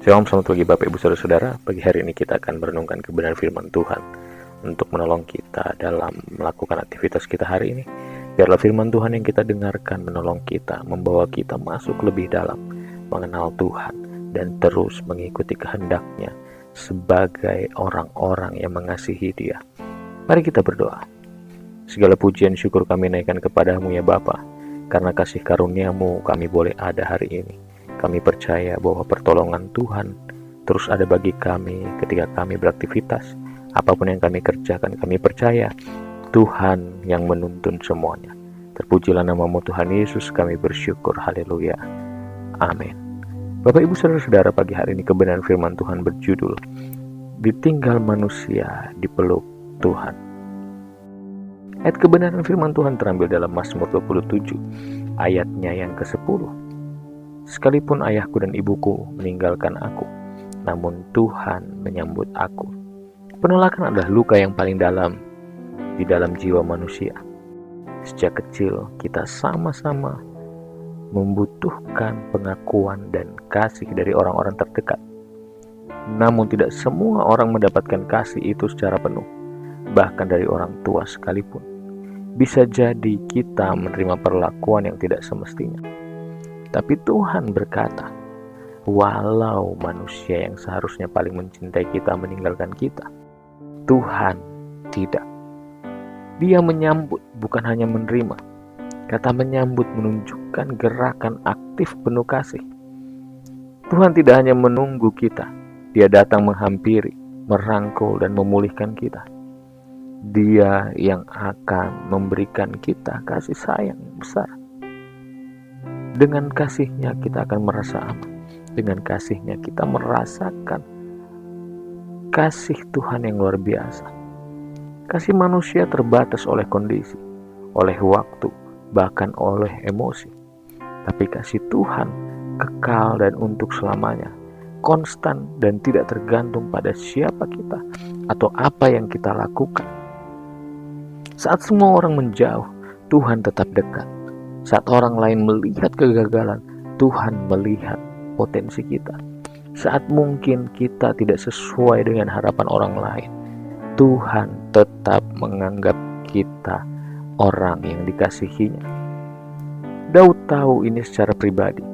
Shalom, selamat pagi Bapak Ibu Saudara-saudara. Pagi hari ini kita akan merenungkan kebenaran firman Tuhan untuk menolong kita dalam melakukan aktivitas kita hari ini. Biarlah firman Tuhan yang kita dengarkan menolong kita, membawa kita masuk lebih dalam, mengenal Tuhan, dan terus mengikuti kehendak-Nya sebagai orang-orang yang mengasihi Dia. Mari kita berdoa. Segala pujian syukur kami naikkan kepadamu ya Bapa, karena kasih karunia-Mu kami boleh ada hari ini. Kami percaya bahwa pertolongan Tuhan terus ada bagi kami ketika kami beraktivitas. Apapun yang kami kerjakan, kami percaya Tuhan yang menuntun semuanya. Terpujilah nama-Mu Tuhan Yesus, kami bersyukur. Haleluya. Amin. Bapak Ibu Saudara-saudara, pagi hari ini kebenaran firman Tuhan berjudul Ditinggal Manusia Dipeluk Tuhan. Ayat kebenaran firman Tuhan terambil dalam Mazmur 27, ayatnya yang ke-10. Sekalipun ayahku dan ibuku meninggalkan aku, namun Tuhan menyambut aku. Penolakan adalah luka yang paling dalam di dalam jiwa manusia. Sejak kecil kita sama-sama membutuhkan pengakuan dan kasih dari orang-orang terdekat. Namun tidak semua orang mendapatkan kasih itu secara penuh, bahkan dari orang tua sekalipun. Bisa jadi kita menerima perlakuan yang tidak semestinya. Tapi Tuhan berkata, walau manusia yang seharusnya paling mencintai kita meninggalkan kita, Tuhan tidak. Dia menyambut, bukan hanya menerima. Kata menyambut menunjukkan gerakan aktif penuh kasih. Tuhan tidak hanya menunggu kita, Dia datang menghampiri, merangkul dan memulihkan kita. Dia yang akan memberikan kita kasih sayang yang besar. Dengan kasih-Nya kita akan merasa aman. Dengan kasih-Nya kita merasakan kasih Tuhan yang luar biasa. Kasih manusia terbatas oleh kondisi, oleh waktu, bahkan oleh emosi. Tapi kasih Tuhan kekal dan untuk selamanya, konstan dan tidak tergantung pada siapa kita atau apa yang kita lakukan. Saat semua orang menjauh, Tuhan tetap dekat. Saat orang lain melihat kegagalan, Tuhan melihat potensi kita. Saat mungkin kita tidak sesuai dengan harapan orang lain, Tuhan tetap menganggap kita orang yang dikasihinya. Daud tahu ini secara pribadi.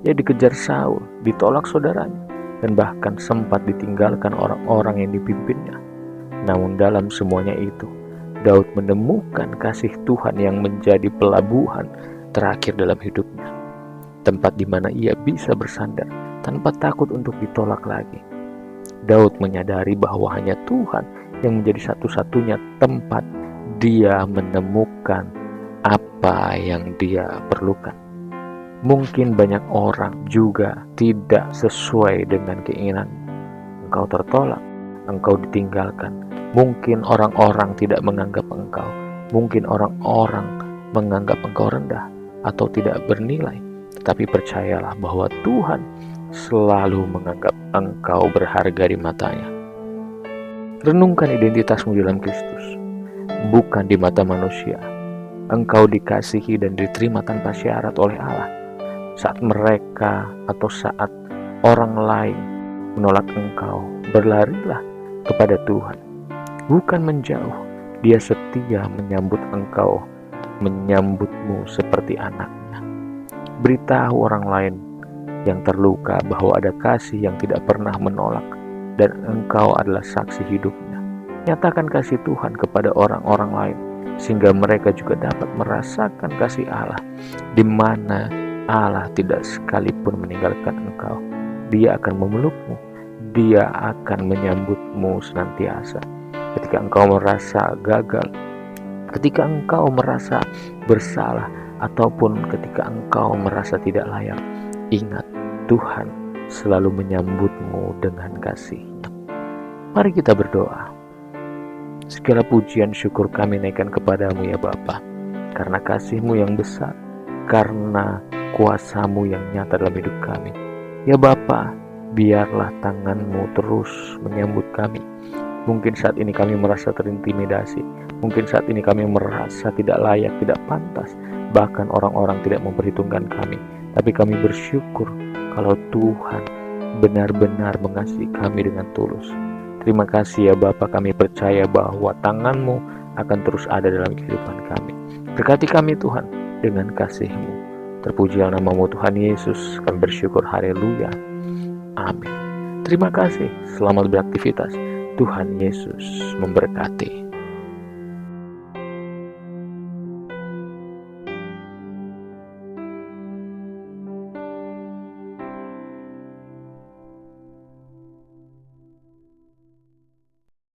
Ia dikejar Saul, ditolak saudaranya, dan bahkan sempat ditinggalkan orang-orang yang dipimpinnya. Namun dalam semuanya itu, Daud menemukan kasih Tuhan yang menjadi pelabuhan terakhir dalam hidupnya. Tempat di mana ia bisa bersandar tanpa takut untuk ditolak lagi. Daud menyadari bahwa hanya Tuhan yang menjadi satu-satunya tempat dia menemukan apa yang dia perlukan. Mungkin banyak orang juga tidak sesuai dengan keinginanmu. Engkau tertolak, engkau ditinggalkan. Mungkin orang-orang tidak menganggap engkau. Mungkin orang-orang menganggap engkau rendah atau tidak bernilai. Tetapi percayalah bahwa Tuhan selalu menganggap engkau berharga di matanya. Renungkan identitasmu dalam Kristus, bukan di mata manusia. Engkau dikasihi dan diterima tanpa syarat oleh Allah. Saat mereka atau saat orang lain menolak engkau, berlarilah kepada Tuhan. Bukan menjauh, Dia setia menyambut engkau, menyambutmu seperti anaknya. Beritahu orang lain yang terluka bahwa ada kasih yang tidak pernah menolak dan engkau adalah saksi hidupnya. Nyatakan kasih Tuhan kepada orang-orang lain sehingga mereka juga dapat merasakan kasih Allah, di mana Allah tidak sekalipun meninggalkan engkau. Dia akan memelukmu, Dia akan menyambutmu senantiasa. Ketika engkau merasa gagal, ketika engkau merasa bersalah, ataupun ketika engkau merasa tidak layak, ingat Tuhan selalu menyambutmu dengan kasih-Nya. Mari kita berdoa. Segala pujian syukur kami naikkan kepadamu ya Bapa, karena kasih-Mu yang besar, karena kuasa-Mu yang nyata dalam hidup kami. Ya Bapa, biarlah tangan-Mu terus menyambut kami. Mungkin saat ini kami merasa terintimidasi. Mungkin saat ini kami merasa tidak layak, tidak pantas. Bahkan orang-orang tidak memperhitungkan kami. Tapi kami bersyukur kalau Tuhan benar-benar mengasihi kami dengan tulus. Terima kasih ya Bapa, kami percaya bahwa tangan-Mu akan terus ada dalam kehidupan kami. Berkati kami Tuhan dengan kasih-Mu. Terpujilah nama-Mu Tuhan Yesus, kami bersyukur, haleluya, amin. Terima kasih, selamat beraktivitas, Tuhan Yesus memberkati.